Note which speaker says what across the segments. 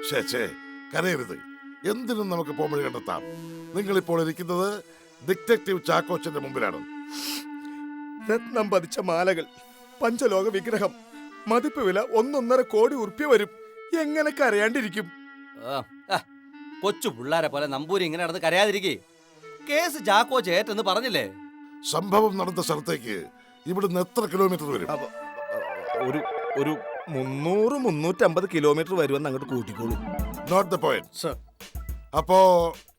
Speaker 1: ഛേ കരയരുത്. എന്തിനും നമുക്ക് പോംവഴി കണ്ടെത്താം. നിങ്ങളിപ്പോൾ ഇരിക്കുന്നത് ഡിറ്റക്റ്റീവ് ചാക്കോച്ചന്റെ മുമ്പിലാണ്.
Speaker 2: രത്നം പതിച്ച മാലകൾ, പഞ്ചലോക വിഗ്രഹം, മതിപ്പ് വില 1.5 കോടി ഉറുപ്പ്യ വരും. എങ്ങനെ കരയാണ്ടിരിക്കും?
Speaker 3: കൊച്ചു പിള്ളാരെ പോലെ നമ്പൂരി ഇങ്ങനെ നടന്ന് കരയാതിരിക്കേ. കേസ് ചാക്കോ ചേട്ടെന്ന് പറഞ്ഞില്ലേ?
Speaker 1: സംഭവം നടന്ന സ്ഥലത്തേക്ക് ഇവിടുന്ന് എത്ര കിലോമീറ്റർ വരും?
Speaker 2: ഒരു 300-350 കിലോമീറ്റർ വരുമെന്ന് അങ്ങോട്ട് കൂട്ടിക്കോളൂ.
Speaker 1: Note the point
Speaker 2: sir.
Speaker 1: അപ്പോ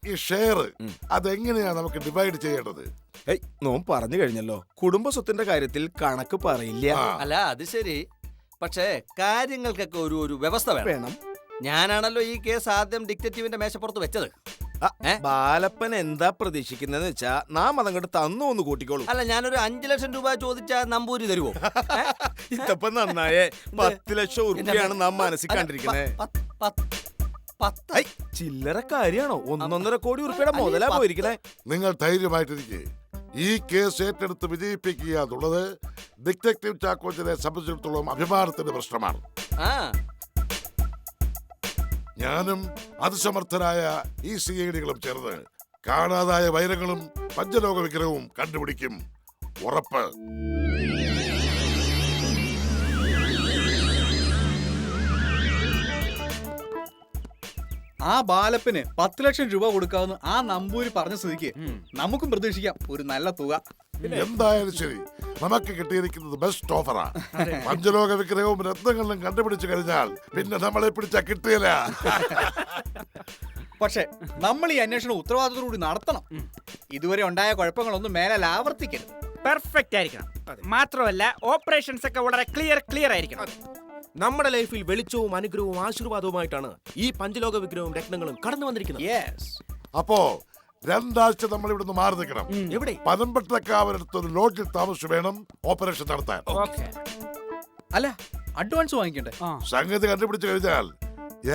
Speaker 1: ഈ ഷെയർ അതെങ്ങനെയാ നമുക്ക് ഡിവൈഡ് ചെയ്യേണ്ടത്?
Speaker 2: നോം പറഞ്ഞു കഴിഞ്ഞല്ലോ, കുടുംബ സ്വത്തിന്റെ കാര്യത്തിൽ കണക്ക് പറയില്ല.
Speaker 3: അല്ല അത് ശരി, പക്ഷേ കാര്യങ്ങൾക്കൊക്കെ ഒരു വ്യവസ്ഥ വേണം. ഞാനാണല്ലോ ഈ കേസ് ആദ്യം ഡിറ്റക്റ്റീവിന്റെ മേശപ്പുറത്ത് വെച്ചത്.
Speaker 2: ബാലപ്പൻ എന്താ പ്രതീക്ഷിക്കുന്നതെന്ന് വെച്ചാ നാം അതങ്ങോട്ട് തന്നു ഒന്ന് കൂട്ടിക്കോളൂ.
Speaker 3: അല്ല, ഞാനൊരു 5 ലക്ഷം രൂപ ചോദിച്ചാ നമ്പൂരി തരുവോ?
Speaker 2: ഇതപ്പം നന്നായേ. 10 ലക്ഷം ഉറുപ്പിയാണ് നാം മനസ്സിൽ കണ്ടിരിക്കുന്നത്. ചില്ലറ കാര്യാണോ? 1.5 കോടി ഉറുപ്പിയുടെ മുതലാ പോയിരിക്കണേ.
Speaker 1: നിങ്ങൾ ധൈര്യമായിട്ടിരിക്കെ. ഈ കേസ് ഏറ്റെടുത്ത് വിജയിപ്പിക്കുക എന്നുള്ളത് ഡിറ്റക്റ്റീവ് ചാക്കോച്ചനെ സംബന്ധിച്ചിടത്തോളം അഭിമാനത്തിന്റെ പ്രശ്നമാണ്. ഞാനും അതിസമർത്ഥരായ ഈ CIDകളും ചേർന്ന് കാണാതായ വൈരങ്ങളും പഞ്ചലോക വിഗ്രഹവും കണ്ടുപിടിക്കും. ഉറപ്പ്.
Speaker 4: ആ ബാലപ്പന് 10 ലക്ഷം രൂപ കൊടുക്കാമെന്ന് ആ നമ്പൂരി പറഞ്ഞ സ്ഥിതിക്ക് നമുക്കും പ്രതീക്ഷിക്കാം ഒരു നല്ല തുക.
Speaker 1: എന്തായാലും ശരി, നമുക്ക് കിട്ടിയിരിക്കുന്നത് ബെസ്റ്റ് ഓഫറാ. പഞ്ചലോക വിഗ്രഹവും രത്നങ്ങളും കണ്ടുപിടിച്ചു കഴിഞ്ഞാൽ പിന്നെ നമ്മളെ പിടിച്ചാ കിട്ടിയില്ല.
Speaker 4: പക്ഷെ നമ്മൾ ഈ അന്വേഷണം ഉത്തരവാദിത്തത്തോടുകൂടി നടത്തണം. ഇതുവരെ ഉണ്ടായ കുഴപ്പങ്ങളൊന്നും മേലാൽ ആവർത്തിക്കരുത്.
Speaker 5: പെർഫെക്റ്റ് ആയിരിക്കണം. മാത്രമല്ല ഓപ്പറേഷൻസ് ഒക്കെ വളരെ ക്ലിയർ ആയിരിക്കണം.
Speaker 6: നമ്മുടെ ലൈഫിൽ വെളിച്ചവും അനുഗ്രഹവും ആശീർവാദവുമായിട്ടാണ് ഈ പഞ്ചലോക വിഗ്രഹവും രത്നങ്ങളും കടന്നു വന്നിരിക്കുന്നത്.
Speaker 1: അപ്പോ 2 ആഴ്ച നമ്മൾ ഇവിടുന്ന് മാറി നിൽക്കണം.
Speaker 6: എവിടെ?
Speaker 1: പനമ്പട്ടക്കാവരടുത്ത് ഒരു ലോഡ്ജിൽ താമസിച്ച് വേണം ഓപ്പറേഷൻ നടത്താൻ.
Speaker 4: അല്ല, അഡ്വാൻസ് വാങ്ങിക്കണ്ടേ?
Speaker 1: സംഗതി കണ്ടുപിടിച്ചു കഴിഞ്ഞാൽ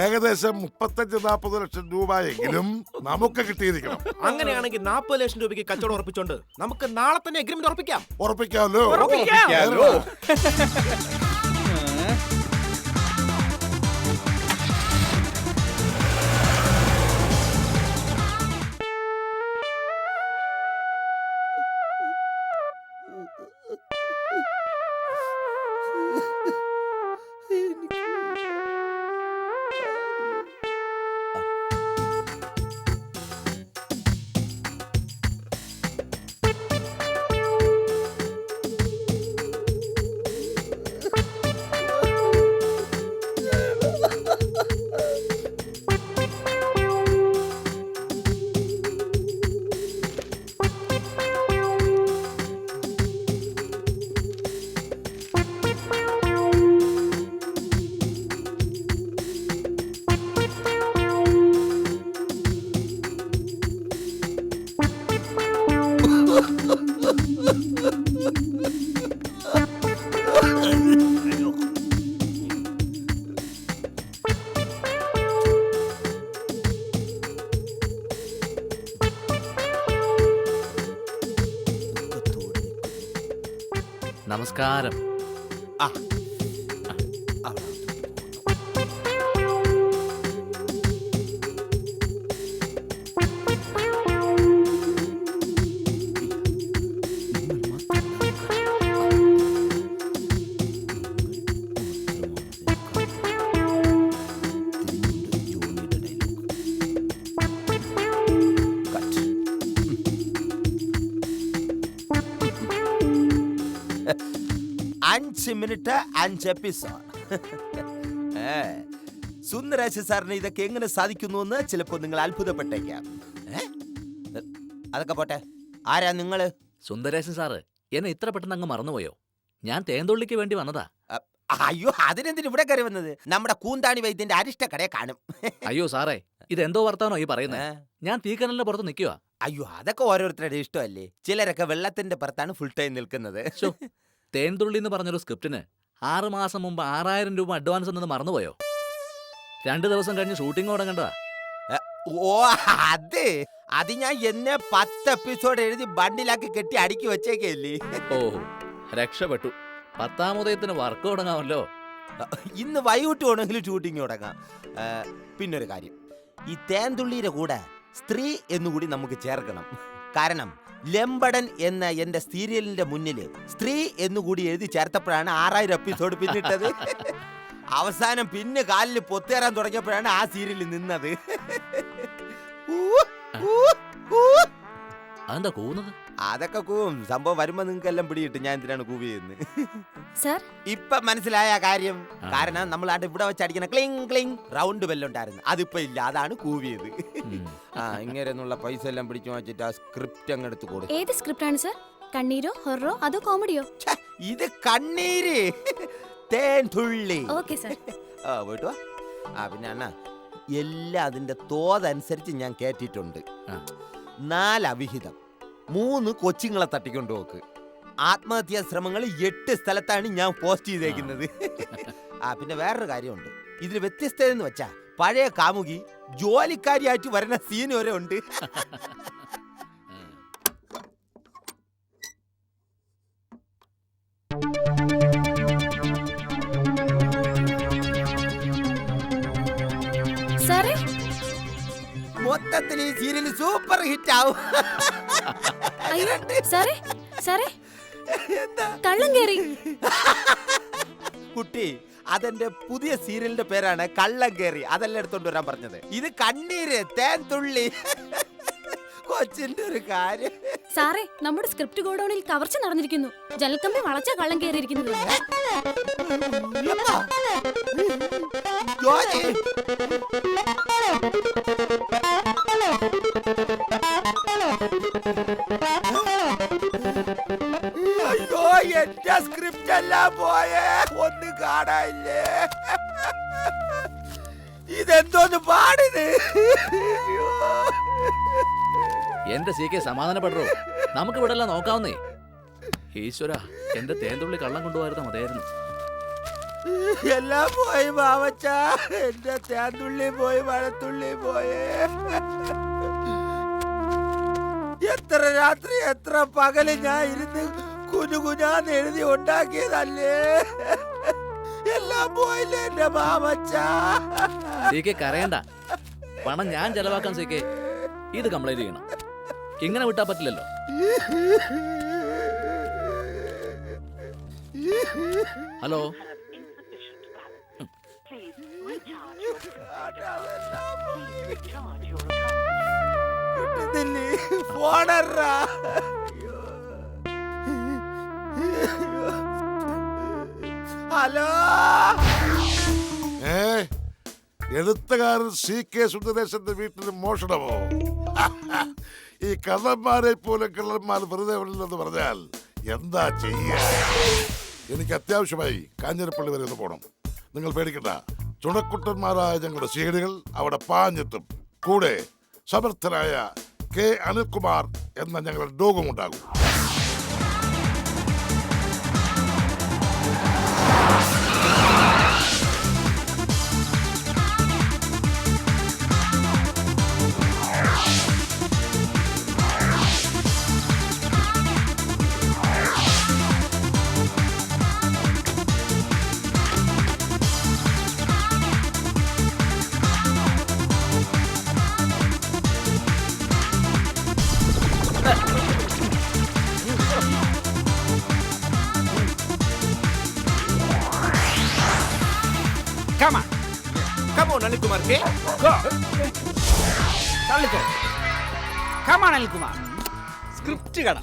Speaker 1: ഏകദേശം 35-40 ലക്ഷം രൂപയെങ്കിലും നമുക്ക് കിട്ടിയിരിക്കണം.
Speaker 6: അങ്ങനെയാണെങ്കിൽ 40 ലക്ഷം രൂപയ്ക്ക് കച്ചവടം ഉറപ്പിച്ചോണ്ട് നമുക്ക് നാളെ തന്നെ അഗ്രിമെന്റ്
Speaker 1: ഉറപ്പിക്കാമല്ലോ.
Speaker 7: നമസ്കാരം.
Speaker 3: Minute 5 episode. സുന്ദരാശ സാറിന് ഇതൊക്കെ എങ്ങനെ സാധിക്കുന്നു എന്ന് ചിലപ്പോൾ നിങ്ങൾ അത്ഭുതപ്പെട്ടേക്കാം. അതൊക്കെ പോട്ടെ, ആരാ നിങ്ങള്?
Speaker 7: സുന്ദരേശൻ സാറ് എന്നെ ഇത്ര പെട്ടെന്ന് അങ്ങ് മറന്നുപോയോ? ഞാൻ തേന്തൊള്ളിക്ക് വേണ്ടി വന്നതാ.
Speaker 3: അയ്യോ, അതിനെന്തിന് ഇവിടെ കയറി വന്നത്? നമ്മുടെ കൂന്താണി വൈദ്യന്റെ അരിഷ്ടക്കടയെ കാണും.
Speaker 7: അയ്യോ സാറേ, ഇതെന്തോ വർത്താനോ ഈ പറയുന്നത്? ഞാൻ തീക്കനലിന്റെ പുറത്ത് നിൽക്കുക.
Speaker 3: അയ്യോ, അതൊക്കെ ഓരോരുത്തരുടെ ഇഷ്ടമല്ലേ. ചിലരൊക്കെ വെള്ളത്തിന്റെ പുറത്താണ് ഫുൾ ടൈം നിൽക്കുന്നത്.
Speaker 7: തേൻതുള്ളി എന്ന് പറഞ്ഞൊരു സ്ക്രിപ്റ്റിന് 6 മാസം മുമ്പ് 6000 രൂപ അഡ്വാൻസ് എന്നത് മറന്നുപോയോ? 2 ദിവസം കഴിഞ്ഞ് ഷൂട്ടിംഗ് തുടങ്ങേണ്ടതാ.
Speaker 3: ഓ, അത് ഞാൻ എന്നെ 10 എപ്പിസോഡ് എഴുതി ബണ്ടിലാക്കി കെട്ടി അടുക്കി വെച്ചേക്കല്ലേ.
Speaker 7: ഓ, രക്ഷപ്പെട്ടു. 10ാം ഉദയത്തിന് വർക്ക് തുടങ്ങാമല്ലോ.
Speaker 8: ഇന്ന് വൈകിട്ട് വേണമെങ്കിലും ഷൂട്ടിംഗ് തുടങ്ങാം. പിന്നൊരു കാര്യം, ഈ തേൻതുള്ളിയുടെ കൂടെ സ്ത്രീ എന്നുകൂടി നമുക്ക് ചേർക്കണം. കാരണം ലംബടൻ എന്ന എന്റെ സീരിയലിന്റെ മുന്നിൽ സ്ത്രീ എന്നുകൂടി എഴുതി ചേർത്തപ്പോഴാണ് 6000 എപ്പിസോഡ് പിന്നിട്ടത്. അവസാനം പിന്നെ കാലിൽ പൊത്തേറാൻ തുടങ്ങിയപ്പോഴാണ് ആ സീരിയൽ നിന്നത്.
Speaker 7: അതെന്താ കൂവുന്നത്?
Speaker 8: അതൊക്കെ കൂവും. സംഭവം വരുമ്പോ നിങ്ങൾക്ക് എല്ലാം പിടിയിട്ട് ഞാൻ എന്തിനാണ് കൂവിയെന്ന്
Speaker 9: സർ
Speaker 8: ഇപ്പൊ മനസ്സിലായ കാര്യം. കാരണം നമ്മൾ ആണ്ട് ഇവിടെ വെച്ച് അടിക്കുന്ന ക്ലിങ് ക്ലിങ് റൗണ്ട് ബെല്ലുണ്ടായിരുന്നു, അതിപ്പോ ഇല്ല, അതാണ് കൂവിയത്. ഇങ്ങനെയുള്ള പൈസ എല്ലാം പിടിച്ചു വെച്ചിട്ട് ആ സ്ക്രിപ്റ്റ് അങ്ങ് എടുത്ത് കൊടുക്കും.
Speaker 9: ഏത് സ്ക്രിപ്റ്റ് ആണ് സർ? കണ്ണീരോ ഹൊറോ അതോ കോമഡിയോ?
Speaker 8: ഇത് കണ്ണീര് തേൻ തുള്ളി.
Speaker 9: Okay sir.
Speaker 8: പോയിട്ട് വാ. പിന്നെ അണ്ണ എല്ലാം അതിന്റെ തോതനുസരിച്ച് ഞാൻ കേട്ടിട്ടുണ്ട്. 4 അവിഹിതം, 3 കൊച്ചുങ്ങളെ തട്ടിക്കൊണ്ടു പോക്ക്, ആത്മഹത്യാ ശ്രമങ്ങൾ 8 സ്ഥലത്താണ് ഞാൻ പോസ്റ്റ് ചെയ്തേക്കുന്നത്. പിന്നെ വേറൊരു കാര്യമുണ്ട്. ഇതിൽ വ്യത്യസ്തത എന്ന് വെച്ചാ പഴയ കാമുകി ജോലിക്കാരിയായിട്ട് വരുന്ന സീൻ വരെ ഉണ്ട്.
Speaker 9: സാറേ
Speaker 8: മൊത്തത്തിൽ ഈ സീരിയൽ സൂപ്പർ ഹിറ്റ് ആവും.
Speaker 9: അയ്യോ സാറേ സാറേ കള്ളം കേറി.
Speaker 8: കുട്ടി, അതെന്റെ പുതിയ സീരിയലിന്റെ പേരാണ് കള്ളം കേറി. അതെല്ലാം എടുത്തോണ്ട് വരാൻ പറഞ്ഞത്. ഇത് കണ്ണീര് തേൻ തുള്ളി. കൊച്ചിന്റെ ഒരു കാര്യം.
Speaker 9: സാറേ നമ്മുടെ സ്ക്രിപ്റ്റ് ഗോഡൌണിൽ കവർച്ച നടന്നിരിക്കുന്നു. ജനൽക്കമ്പി വളച്ച കള്ളം കേറിയിരിക്കുന്നത്.
Speaker 8: ജോജി, അയ്യോ എന്റെ സ്ക്രിപ്റ്റ് എല്ലാം പോയേ, ഒന്ന് കാണാനില്ലേ? ഇതെന്തോന്ന് പാടിത്?
Speaker 7: എന്റെ CK സമാധാനപ്പെടറോ, നമുക്ക് ഇവിടെ എല്ലാം നോക്കാവുന്നേ. ഈശ്വര, എന്റെ തേൻതുള്ളി കള്ളം കൊണ്ടുപോയിരുന്ന മതിയായിരുന്നു.
Speaker 8: എല്ലാം പോയി മാവച്ച, എന്റെ തേൻതുള്ളി പോയി, മഴത്തുള്ളി പോയേ. എത്ര രാത്രി എത്ര പകല് ഞാൻ ഇരുന്ന് കുനുകുനാന്ന് എഴുതി ഉണ്ടാക്കിയതല്ലേ, എല്ലാം പോയില്ലേ എന്റെ മാവച്ച.
Speaker 7: CK കരയണ്ട, പണം ഞാൻ ചെലവാക്കാൻ CK. ഇത് കംപ്ലൈന്റ് ചെയ്യണം, ഇങ്ങനെ വിട്ടാ പറ്റില്ലല്ലോ. ഹലോ,
Speaker 8: ഫോണറാ. ഹലോ,
Speaker 1: എഴുത്തുകാരൻ CK സുന്ദരേശന്റെ വീട്ടിൽ മോഷണമോ? ഈ കള്ളന്മാരെ പോലെ കള്ളന്മാർ വെറുതെ വിടില്ലെന്ന് പറഞ്ഞാൽ എന്താ ചെയ്യാ? എനിക്ക് അത്യാവശ്യമായി കാഞ്ഞിരപ്പള്ളി വരെ ഒന്ന് പോകണം. നിങ്ങൾ പേടിക്കണ്ട, ചുണക്കുട്ടന്മാരായ ഞങ്ങളുടെ സീഡുകൾ അവിടെ പാഞ്ഞെത്തും. കൂടെ സമർത്ഥനായ K അനിൽകുമാർ എന്ന ഞങ്ങളുടെ ഡോഗും ഉണ്ടാകും.
Speaker 5: Come on.
Speaker 6: Come on, Anilkumar K.
Speaker 5: Go. തള്ളിക്കോ. Come on, Anilkumar.
Speaker 4: Script കട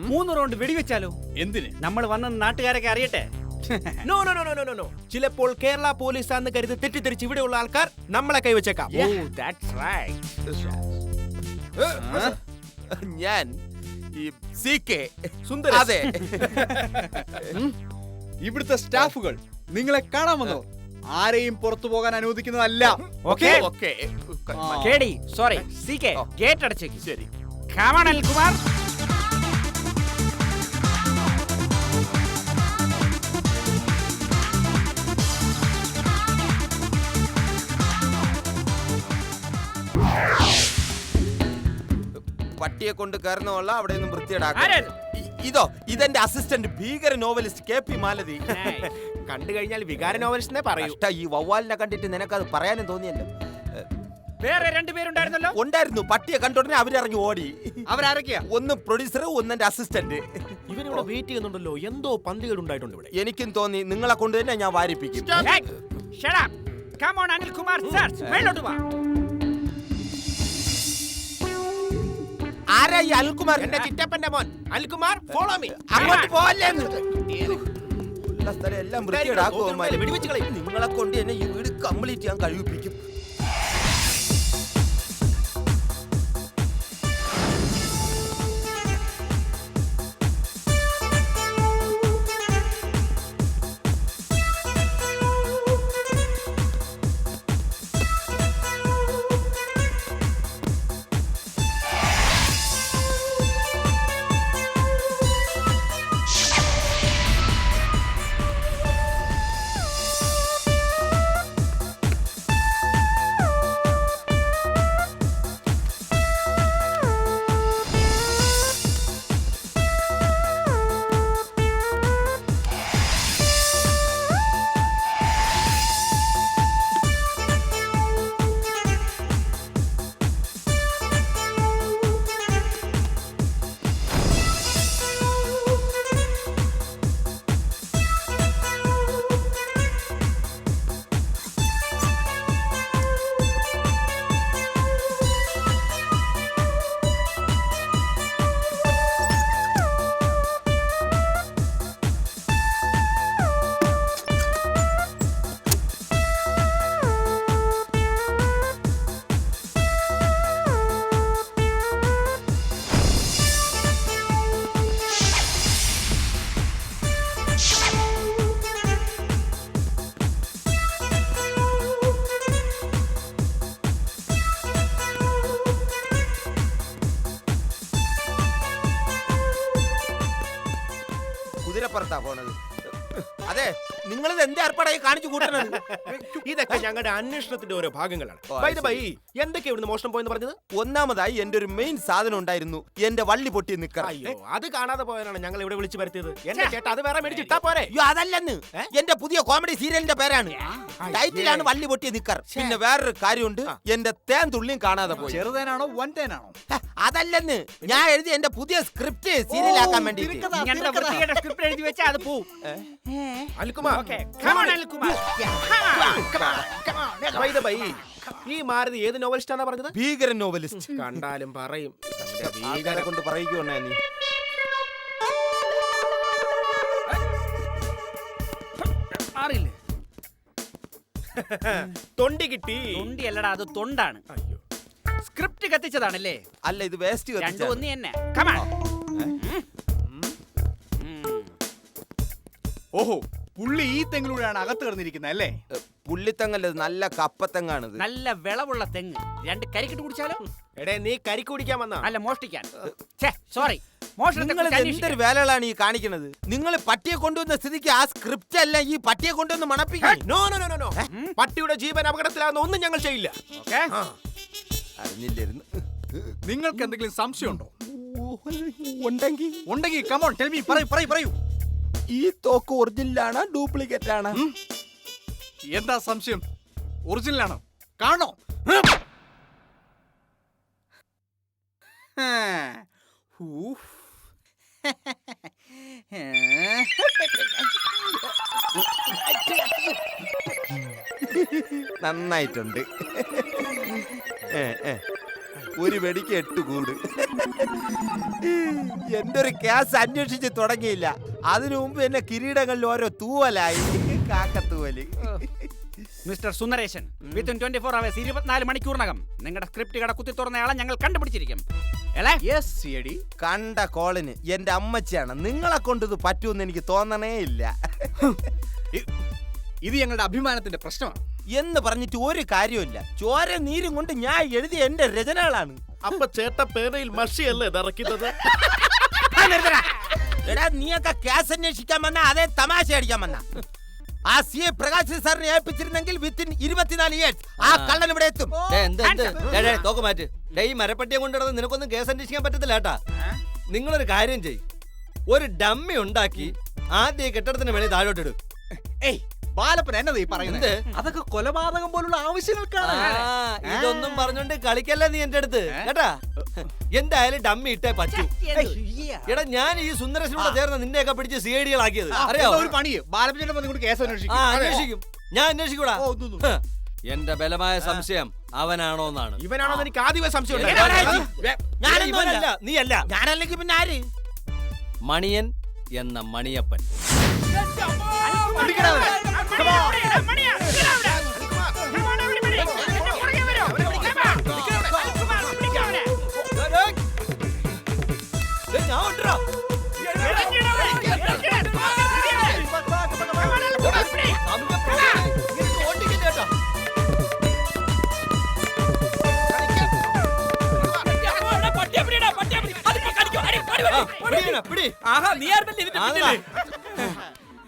Speaker 5: 3 റൗണ്ട് വെടിവെച്ചാലോ?
Speaker 4: എന്തിന്?
Speaker 5: നമ്മൾ വന്ന നാട്ടുകാരൊക്കെ അറിയട്ടെ.
Speaker 6: No, no, no, no, no, no, no. ചിലപ്പോൾ കേരള പോലീസ് ആണെന്ന് കരുതി തെറ്റിദ്ധരിച്ച് ഇവിടെയുള്ള ആൾക്കാർ നമ്മളെ കൈവച്ചേക്കാം.
Speaker 5: Oh, that's right.
Speaker 8: ഞാൻ ഈ CK
Speaker 6: സുന്ദരേശ്.
Speaker 8: അതെ.
Speaker 4: ഇവിടുത്തെ സ്റ്റാഫുകൾ നിങ്ങളെ കാണാൻ വന്നോ? ആരെയും പുറത്തു പോകാൻ അനുവദിക്കുന്നതല്ല.
Speaker 5: Okay?
Speaker 6: Okay.
Speaker 5: KD, sorry. CK, gate അടച്ചേക്ക്.
Speaker 6: ശരി.
Speaker 5: Come on, Anilkumar.
Speaker 8: പട്ടിയെ കൊണ്ട് കയറുന്ന കൊള്ള അവിടെ നിന്നും വൃത്തിയിടാക്കാം.
Speaker 5: ആരത്?
Speaker 8: ഇതെന്റെ അസിസ്റ്റന്റ് ഭീകര നോവലിസ്റ്റ് KP മാലതി.
Speaker 6: കണ്ടു കഴിഞ്ഞാൽ വികാര നോവലിസ്റ്റിനെ പറയൂ.
Speaker 8: കഷ്ട, ഈ വവ്വാലിനെ കണ്ടിട്ട് നിനക്കത് പറയാനും തോന്നിയല്ലോ.
Speaker 5: വേറെ രണ്ടുപേരുണ്ടായിരുന്നല്ലോ.
Speaker 8: ഉണ്ടായിരുന്നു, പട്ടിയെ കണ്ടോടനെ അവരിറങ്ങി ഓടി.
Speaker 3: അവരാരൊക്കെയാ?
Speaker 8: ഒന്ന് പ്രൊഡ്യൂസർ, ഒന്ന് എന്റെ അസിസ്റ്റന്റ്.
Speaker 6: ഇവനിവിടെ വെയിറ്റ് ചെയ്യുന്നുണ്ടല്ലോ, എന്തോ പന്തികേട് ഉണ്ടായിട്ടുണ്ട് ഇവിടെ.
Speaker 8: എനിക്കും തോന്നി നിങ്ങളെ കൊണ്ട് തന്നെ ഞാൻ വാരിപ്പിക്കും.
Speaker 5: Hey, shut up. Come on, Anil Kumar, search. മേലോട്ട് വാ.
Speaker 8: ആരാ ഈ അനിൽകുമാർ?
Speaker 6: എന്റെ ചിറ്റപ്പന്റെ മോൻ അനിൽകുമാർ, ഫോളോ മീ.
Speaker 8: അങ്ങോട്ട് പോവല്ലേ? ഉള്ള സ്ഥലം എല്ലാം വൃത്തികേടാക്കുമോ?
Speaker 6: വെടിവെച്ച് കളയും.
Speaker 8: നിങ്ങളെ കൊണ്ട് തന്നെ ഈ വീട് കംപ്ലീറ്റ് ഞാൻ കഴിപ്പിക്കും. കുതിരപ്പുറത്താ പോണത്. അതെ, നിങ്ങളിത് എന്ത് ഏർപ്പാടായി കാണിച്ചു കൂട്ടണത്?
Speaker 6: ഇതൊക്കെ ഞങ്ങളുടെ അന്വേഷണത്തിന്റെ ഓരോ ഭാഗങ്ങളാണ്. By the way, എന്തൊക്കെ ഇവിടുന്ന് മോഷണം പോയെന്ന് പറഞ്ഞത്?
Speaker 8: ഒന്നാമതായി എന്റെ ഒരു മെയിൻ സാധനം ഉണ്ടായിരുന്നു, എന്റെ വള്ളി പൊട്ടി നിക്കർ.
Speaker 6: അയ്യോ, അത് കാണാതെ പോയാലാണ് ഞങ്ങൾ ഇവിടെ വിളിച്ചു വരുത്തിയത്. എന്റെ ചേട്ടാ, അത് വേറെ മേടിച്ചിട്ടാ പോരെ.
Speaker 8: അയ്യോ, അതല്ലെന്ന്. എന്റെ പുതിയ കോമഡി സീരിയലിന്റെ പേരാണ്. ടൈറ്റിലാണ് വള്ളി പൊട്ടിയ നിക്കർ. പിന്നെ വേറൊരു കാര്യമുണ്ട്, എന്റെ തേൻ തുള്ളിയും കാണാതെ പോയി.
Speaker 4: ചെറുതേനാണോ വൻതേനാണോ?
Speaker 8: അതല്ലെന്ന്, ഞാൻ എഴുതി എന്റെ പുതിയ സ്ക്രിപ്റ്റ് സീരിയലാക്കാൻ വേണ്ടി.
Speaker 5: ഇങ്ങനത്തെ വൃത്തികെട്ട സ്ക്രിപ്റ്റ് എഴുതി വെച്ചാൽ അത് പോവും.
Speaker 6: Anilkumar,
Speaker 5: Okay, come on, Anil Kumar. Come on.
Speaker 6: by the way, ഈ മാരുതി ഏത് നോവലിസ്റ്റാണ് പറഞ്ഞത്?
Speaker 8: ഭീകര നോവലിസ്റ്റ്.
Speaker 6: കണ്ടാലും പറയും.
Speaker 8: ഭീകരെ കൊണ്ട് പറയിക്കുവണ്ണേ നീ.
Speaker 5: മാറിയില്ലേ?
Speaker 6: തൊണ്ടി കിട്ടി.
Speaker 5: തൊണ്ടി അല്ലടാ, അത് തൊണ്ടാണ്.
Speaker 6: അയ്യോ,
Speaker 5: സ്ക്രിപ്റ്റ് കത്തിച്ചതാണല്ലേ?
Speaker 8: അല്ല, ഇത് വേസ്റ്റ്.
Speaker 5: രണ്ടും ഒന്ന് തന്നെ. Come on.
Speaker 4: ഓഹോ, പുള്ളി ഈ തെങ്ങിലൂടെയാണ് അകത്ത് കിടന്നിരിക്കുന്നത് അല്ലേ?
Speaker 8: പുള്ളിത്തെങ്ങല്ല, നല്ല കപ്പത്തെങ്ങാണിത്.
Speaker 5: നല്ല വിളവുള്ള തെങ്ങ്. രണ്ട് കരിക്കിട്ട് കുടിച്ചാലോ?
Speaker 6: എടേ, നീ കരിക്ക് കുടിക്കാൻ വന്നാ?
Speaker 5: അല്ല, മോഷ്ടിക്കാൻ. സോറി,
Speaker 8: നിങ്ങൾ എന്തൊരു വേലകളാണ് ഈ കാണിക്കുന്നത്? നിങ്ങൾ പട്ടിയെ കൊണ്ടുവന്ന സ്ഥിതിക്ക് ആ സ്ക്രിപ്റ്റ് അല്ല ഈ പട്ടിയെ കൊണ്ടുവന്ന് മണപ്പിക്കാൻ.
Speaker 6: No no no no. പട്ടിയുടെ ജീവൻ അപകടത്തിലാകുന്ന ഒന്നും ഞങ്ങൾ ചെയ്യില്ല.
Speaker 8: അറിഞ്ഞില്ലായിരുന്നു.
Speaker 4: നിങ്ങൾക്ക് എന്തെങ്കിലും സംശയമുണ്ടോ?
Speaker 8: ഉണ്ടെങ്കിൽ
Speaker 4: കമോൺ ടെൽ മീ, പറയൂ.
Speaker 8: ഈ തോക്ക് ഒറിജിനലാണോ ഡ്യൂപ്ലിക്കേറ്റ് ആണോ?
Speaker 4: എന്താ സംശയം? ഒറിജിനലാണോ? കാണോ?
Speaker 8: നന്നായിട്ടുണ്ട്. ഒരു വെടിക്ക് 8 കൂട്. എന്റെ ഒരു കേസ് അന്വേഷിച്ച് തുടങ്ങിയില്ല, അതിനു മുമ്പ് എന്നെ കിരീടങ്ങളിൽ ഓരോ തൂവലായി. കാക്കത്തൂവല്.
Speaker 5: മിസ്റ്റർ സുന്ദരേശൻ, വിത്തിൻ 24 hours 24 മണിക്കൂറിനകം നിങ്ങളുടെ സ്ക്രിപ്റ്റ് കട കുത്തി തുറന്നയാളെ ഞങ്ങൾ കണ്ടുപിടിച്ചിരിക്കും.
Speaker 8: കണ്ട കോളിന് എന്റെ അമ്മച്ചിയാണ്. നിങ്ങളെ കൊണ്ട് ഇത് പറ്റുമെന്ന് എനിക്ക് തോന്നണേ ഇല്ല.
Speaker 4: ഇത് ഞങ്ങളുടെ അഭിമാനത്തിന്റെ പ്രശ്നമാണ്
Speaker 8: എന്ന് പറഞ്ഞിട്ട് ഒരു കാര്യമില്ല. ചോര നീരും കൊണ്ട് ഞാൻ എഴുതിയ എന്റെ രചനകളാണ്.
Speaker 6: അപ്പൊ ചേട്ട പേനയിൽ മഷിയല്ലേ ഇറക്കുന്നത്?
Speaker 8: എടാ, നീയൊക്കെ കേസ് അന്വേഷിക്കാൻ വന്ന അതേ തമാശ അടിക്കാൻ വന്ന. ആ CA പ്രകാശ് സാറിനെ ഏൽപ്പിച്ചിരുന്നെങ്കിൽ വിത്തിൻ 24 years ആ കള്ളൻ ഇവിടെ എത്തും.
Speaker 3: തോക്ക് മാറ്റ്. ഈ മരപ്പട്ടിയെ കൊണ്ടിടന്ന് നിനക്കൊന്നും കേസ് അന്വേഷിക്കാൻ പറ്റത്തില്ല കേട്ടാ. നിങ്ങളൊരു കാര്യം ചെയ്യും, ഒരു ഡമ്മി ഉണ്ടാക്കി ആദ്യം കെട്ടിടത്തിന് വേണ്ടി താഴോട്ടിടും.
Speaker 4: ഏയ് ബാലപ്പൻ എന്നതാ ഈ പറയുന്നത്?
Speaker 3: എന്ത്?
Speaker 4: അതൊക്കെ കൊലപാതകം പോലുള്ള ആവശ്യങ്ങൾക്കാണ്.
Speaker 3: ഇതൊന്നും പറഞ്ഞോണ്ട് കളിക്കല്ലേ നീ എന്റെ അടുത്ത് കേട്ടാ. എന്തായാലും ഡമ്മി ഇട്ടേ പറ്റൂ. എടാ ഞാൻ ഈ സുന്ദരശനോട് ചേർന്ന് നിന്നെയൊക്കെ പിടിച്ച് സിഐഡികളാക്കിയത് അറിയാവോ?
Speaker 4: ഒരു പണിയ് ബാലപ്പൻ വന്നിട്ട് കേസ് അന്വേഷിക്കും.
Speaker 3: അന്വേഷിക്കും, ഞാൻ അന്വേഷിക്കൂടാ. എന്റെ ബലമായ സംശയം അവനാണോന്നാണ്.
Speaker 6: ഇവനാണോ എനിക്ക് ആദ്യമേ സംശയം
Speaker 3: ഇവനല്ല, നീയല്ല.
Speaker 6: ഞാനല്ലെങ്കിൽ പിന്നെ ആര്?
Speaker 3: മണിയൻ എന്ന മണിയപ്പൻ. ഞാൻ ഉണ്ടെടാ.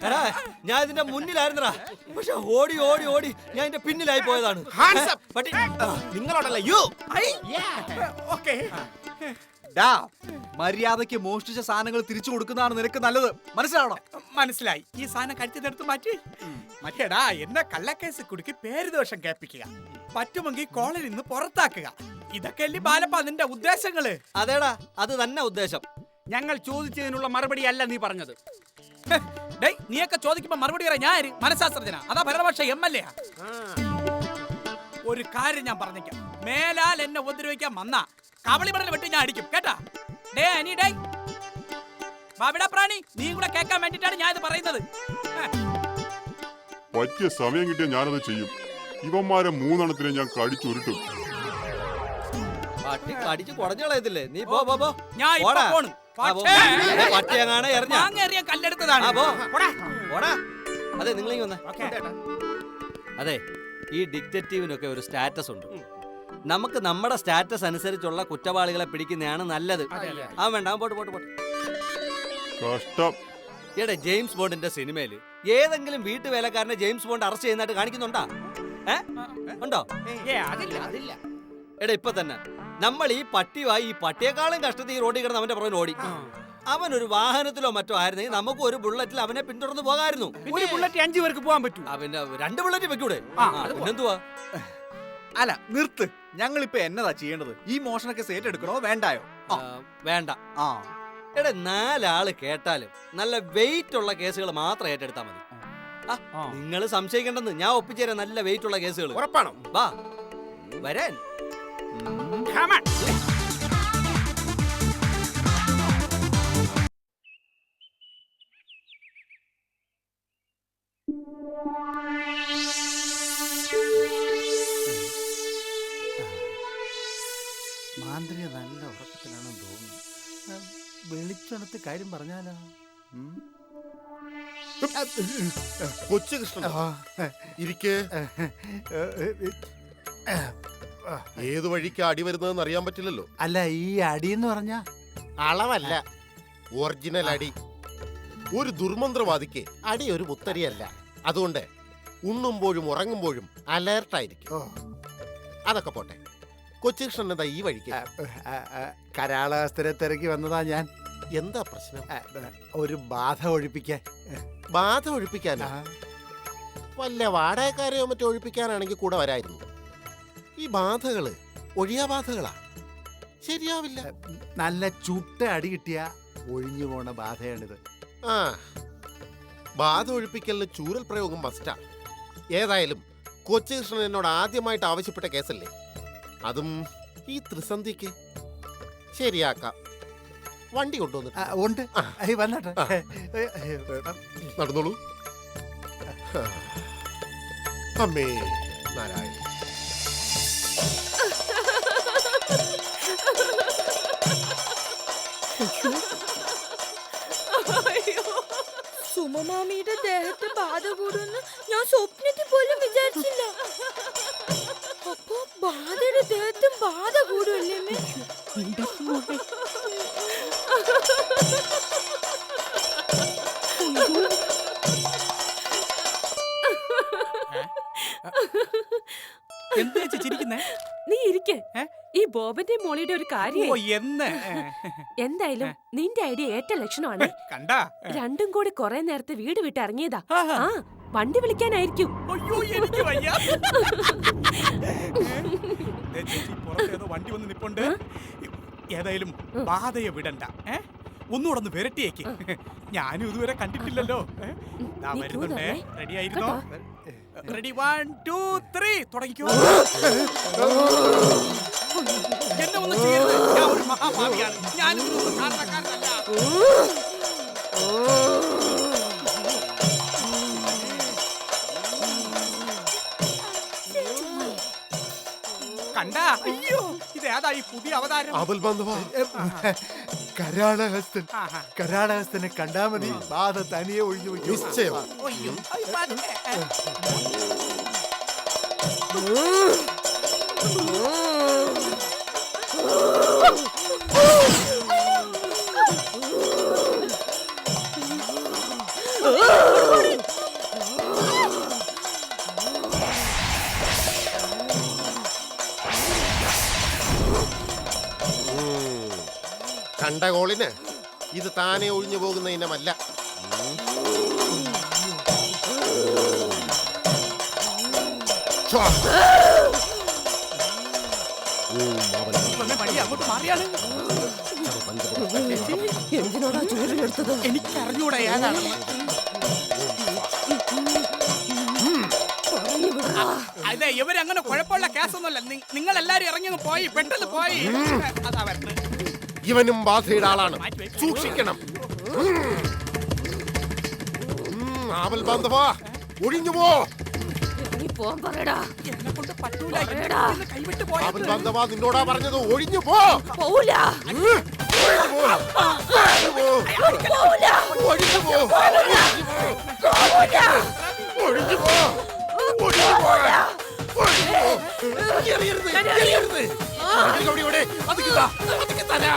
Speaker 3: എടാ ഞാൻ ഇതിന്റെ മുന്നിലായിരുന്നടാ, പക്ഷെ ഓടി ഓടി ഓടി ഞാൻ ഇതിന്റെ പിന്നിലായി പോയതാണ്. പട്ടി
Speaker 6: നിങ്ങളോടല്ല യു.
Speaker 4: മര്യാദയ്ക്ക് മോഷ്ടിച്ച സാധനങ്ങൾ തിരിച്ചു കൊടുക്കുന്നതാണ് നിനക്ക് നല്ലത്. മനസ്സിലാവണം?
Speaker 5: മനസ്സിലായി. ഈ സാധനം കരുത്തിനെടുത്ത് മാറ്റി മറ്റേടാ എന്നെ കള്ളക്കേസ് കുടുക്കി പേര് ദോഷം കേൾപ്പിക്കുക, പറ്റുമെങ്കിൽ കോളേജിൽ നിന്ന് പുറത്താക്കുക. ഇതൊക്കെ അല്ലേ ബാലപ്പ നിന്റെ ഉദ്ദേശങ്ങള്?
Speaker 3: അതേടാ, അത് തന്നെ ഉദ്ദേശം.
Speaker 5: ഞങ്ങൾ ചോദിച്ചതിനുള്ള മറുപടി അല്ല നീ പറഞ്ഞത്. നീയൊക്കെ ചോദിക്കുമ്പോ മറുപടി പറയാൻ ഞാൻ ആര്? മനഃശാസ്ത്രജ്ഞനാ അതാ ഭരണപക്ഷ MLA? ഒരു കാര്യം ഞാൻ പറഞ്ഞേക്കാം, മേലാൽ എന്നെ ഉപദ്രവിക്കാൻ വന്ന കവളി പറഞ്ഞ വെട്ടി ഞാൻ അടിക്കും കേട്ടാ. പ്രാണി നീ കൂടെ കേൾക്കാൻ വേണ്ടിട്ടാണ് ഞാൻ ഇത് പറയുന്നത്.
Speaker 10: പറ്റിയ സമയം കിട്ടിയ ഞാനത് ചെയ്യും. ഇവന്മാരെ 3 എണ്ണത്തിനെ ഞാൻ കടിച്ചുരുട്ടും.
Speaker 3: പട്ടി കടിച്ചു കുടഞ്ഞു കളയത്തില്ലേ? നീ പോ പോ പോ.
Speaker 5: ഞാൻ ഇപ്പൊ പോണു.
Speaker 3: പട്ടിയങ്ങാണ് എറിഞ്ഞ
Speaker 5: കല്ലെടുത്തതാണ്.
Speaker 3: അതെ നിങ്ങൾ വന്നേ. അതെ, ഈ ഡിറ്റക്റ്റീവിനൊക്കെ ഒരു സ്റ്റാറ്റസ് ഉണ്ട്. നമുക്ക് നമ്മുടെ സ്റ്റാറ്റസ് അനുസരിച്ചുള്ള കുറ്റവാളികളെ പിടിക്കുന്നതാണ് നല്ലത്. അവൻ വേണ്ട, അവൻ പോട്ട് പോട്ട് പോട്ട്.
Speaker 10: കഷ്ടം.
Speaker 3: എടാ ജെയിംസ് ബോണ്ടിന്റെ സിനിമയില് ഏതെങ്കിലും വീട്ടുവേലക്കാരനെ ജെയിംസ് ബോണ്ട് അറസ്റ്റ് ചെയ്യുന്നതായിട്ട് കാണിക്കുന്നുണ്ടോ? ഉണ്ടോ?
Speaker 6: അതില്ല.
Speaker 3: എടാ ഇപ്പൊ തന്നെ നമ്മൾ ഈ പട്ടിയുമായി ഈ പട്ടിയെക്കാളും കഷ്ടത്തിൽ ഈ റോഡിൽ കിടന്ന് അവന്റെ പുറകിൽ ഓടി. അവൻ ഒരു വാഹനത്തിലോ മറ്റോ ആയിരുന്നെങ്കിൽ നമുക്ക് ഒരു ബുള്ളറ്റിൽ അവനെ പിന്തുടർന്ന് പോകാമായിരുന്നു.
Speaker 5: ഒരു ബുള്ളറ്റ് 5 പേർക്ക് പോകാൻ പറ്റൂ.
Speaker 3: പിന്നെ 2 ബുള്ളറ്റ് വെക്കൂടെ? എന്തുവാ?
Speaker 4: അല്ല നിർത്ത്. ഞങ്ങളിപ്പോ എന്നതാ ചെയ്യേണ്ടത്? ഈ മോഷണ കേസ് ഏറ്റെടുക്കണോ വേണ്ടായോ?
Speaker 3: വേണ്ട. എടാ 4 ആള് കേട്ടാലും നല്ല വെയിറ്റ് ഉള്ള കേസുകൾ മാത്രം ഏറ്റെടുത്താൽ മതി. നിങ്ങൾ സംശയിക്കേണ്ടെന്ന്, ഞാൻ ഒപ്പിച്ചേരാം നല്ല വെയിറ്റ് ഉള്ള കേസുകൾ.
Speaker 6: ഉറപ്പാണോ?
Speaker 3: വാ വരാൻ.
Speaker 5: മാന്ത്രിക നല്ല ഉറക്കത്തിലാണെന്ന് തോന്നുന്നു. വെളിച്ചെടുത്ത് കാര്യം പറഞ്ഞാലോ?
Speaker 11: കൊച്ചുകൃഷ്ണൻ ഇരിക്ക്. ഏതു വഴിക്ക് അടി വരുന്നതെന്ന് അറിയാൻ പറ്റില്ലല്ലോ.
Speaker 5: അല്ല ഈ അടി എന്ന് പറഞ്ഞ
Speaker 11: അളവല്ല, ഒറിജിനൽ അടി. ഒരു ദുർമന്ത്രവാദിക്ക് അടി ഒരു മുത്തരിയല്ല. അതുകൊണ്ട് ഉണ്ണുമ്പോഴും ഉറങ്ങുമ്പോഴും അലേർട്ടായിരിക്കും. അതൊക്കെ പോട്ടെ, കൊച്ചുകൃഷ്ണൻ എന്താ ഈ വഴിക്ക്?
Speaker 5: കരാളഹസ്തരെ തിരക്കി വന്നതാ ഞാൻ.
Speaker 11: എന്താ പ്രശ്നം?
Speaker 5: ഒരു ബാധ ഒഴിപ്പിക്കാൻ.
Speaker 11: ബാധ ഒഴിപ്പിക്കാനോ? വല്ല വാടകക്കാരെയോ മറ്റോ ഒഴിപ്പിക്കാനാണെങ്കിൽ കൂടെ വരായിരുന്നു. ഈ ബാധകള് ഒഴിയാ ബാധകളാ, ശരിയാവില്ല.
Speaker 5: നല്ല ചുട്ട അടി കിട്ടിയ ഒഴിഞ്ഞു പോണ ബാധയാണിത്.
Speaker 11: ആ, ബാധ ഒഴിപ്പിക്കലിന് ചൂരൽ പ്രയോഗം മസ്റ്റാ. ഏതായാലും കൊച്ചുകൃഷ്ണൻ എന്നോട് ആദ്യമായിട്ട് ആവശ്യപ്പെട്ട കേസല്ലേ, അതും ഈ ത്രിസന്ധിക്ക് ശരിയാക്കാം. വണ്ടി കൊണ്ടുവന്നിട്ട്
Speaker 5: വന്നോട്ടെ.
Speaker 11: നടന്നോളൂ. അമ്മേ നാരായണ.
Speaker 9: സുമമാമിയുടെ ദേഹത്ത് ബാധ കൂടുമെന്ന് ഞാൻ സ്വപ്നത്തിൽ പോലും വിചാരിച്ചില്ല. അപ്പൊ ബാധയുടെ ദേഹത്തും ബാധ കൂടുമല്ലേ?
Speaker 5: എന്താ ചിരി ഓടിക്കുന്നേ?
Speaker 12: നീ ഇരിക്കേ.
Speaker 5: ഏ?
Speaker 12: ഈ ബോബന്റെ മോളിയുടെ ഒരു കാര്യം.
Speaker 5: ഓ എന്ന്
Speaker 12: എന്തായാലും നിന്റെ ഐഡിയ ഏറ്റ ലക്ഷണമാണ്.
Speaker 5: കണ്ടാ?
Speaker 12: രണ്ടും കൂടി കുറെ നേരത്തെ വീട് വിട്ട് ഇറങ്ങിയതാ.
Speaker 5: ആഹാ.
Speaker 12: ആ വണ്ടി വിളിക്കാനായിരിക്കും.
Speaker 5: അയ്യോ എനിക്ക് വയ്യ. ദേ ചേച്ചി, പുറത്ത് ഏതോ വണ്ടി വന്ന് നിപ്പുണ്ട്. ഏതായാലും ബാധയെ വിടണ്ട. ഒന്നുകൂടെ ഒന്ന് വിരട്ടിയേക്ക്. ഞാനും ഇതുവരെ കണ്ടിട്ടില്ലല്ലോ. ദാ
Speaker 12: നീ
Speaker 5: വരുന്നുണ്ടേ.
Speaker 12: ക്യൂ
Speaker 5: റെഡി ആയിരുന്നോ? റെഡി 1 2 3 തുടങ്ങിക്കോ. എന്നെ ഒന്നും ചെയ്യരുത്. ഞാൻ ഒരു മഹാഭാവിയാണ്. ഞാനൊരു സാധാരണക്കാരനല്ല. കണ്ടാ? അയ്യോ, ഇത് ഏതാ ഈ പുതിയ അവതാരം?
Speaker 11: ആപൽ ബാന്ധവാ,
Speaker 2: കരാളഹസ്തൻ.
Speaker 5: ആഹാ.
Speaker 2: കരാളഹസ്തനെ കണ്ടാ മതി, ബാധ തനിയെ ഒഴിഞ്ഞു വയ്ക്കും.
Speaker 11: നിശ്ചയം.
Speaker 5: അയ്യോ, അയ്യോ, പതുക്കെ.
Speaker 11: കണ്ട കോളിന് ഇത് താനെ ഒഴിഞ്ഞു പോകുന്ന ഇനമല്ല.
Speaker 5: വഴി അങ്ങോട്ട് മാറിയാണ്.
Speaker 12: എന്തിനോടാ ചൂരിലെടുത്തത്?
Speaker 5: എനിക്കറിഞ്ഞൂടെ ഏതാണെന്ന്. അതെ, ഇവരങ്ങനെ കുഴപ്പമുള്ള കേസൊന്നുമല്ല. നിങ്ങൾ എല്ലാരും ഇറങ്ങി പോയി, പെട്ടെന്ന് പോയി. അതാ വരുന്നത്.
Speaker 11: ഇവനും ബാധയുടെ ആളാണ്, സൂക്ഷിക്കണം. ആപൽ ബാന്ധവാ, ഒഴിഞ്ഞു പോ.
Speaker 12: നീ പോവാൻ പറയടാ.
Speaker 5: എന്നെ കൊണ്ട് പറ്റൂല.
Speaker 12: പറയടാ.
Speaker 5: എന്നെ കൈവിട്ട്
Speaker 11: ആപൽ
Speaker 5: പോയത്.
Speaker 11: ബാന്ധവാ, നിന്നോടാ പറഞ്ഞത്, ഒഴിഞ്ഞു പോ.
Speaker 12: പോവൂല.
Speaker 11: ഒഴിഞ്ഞു പോ. ഒഴിഞ്ഞു പോ.
Speaker 12: പോവൂല.
Speaker 11: ഒഴിഞ്ഞു പോ. ഒഴിഞ്ഞു പോ. എറിയരുത്, എറിയരുത്. ഇവിടെ, അത് കിട്ടാ, അത് കിട്ടാനാ.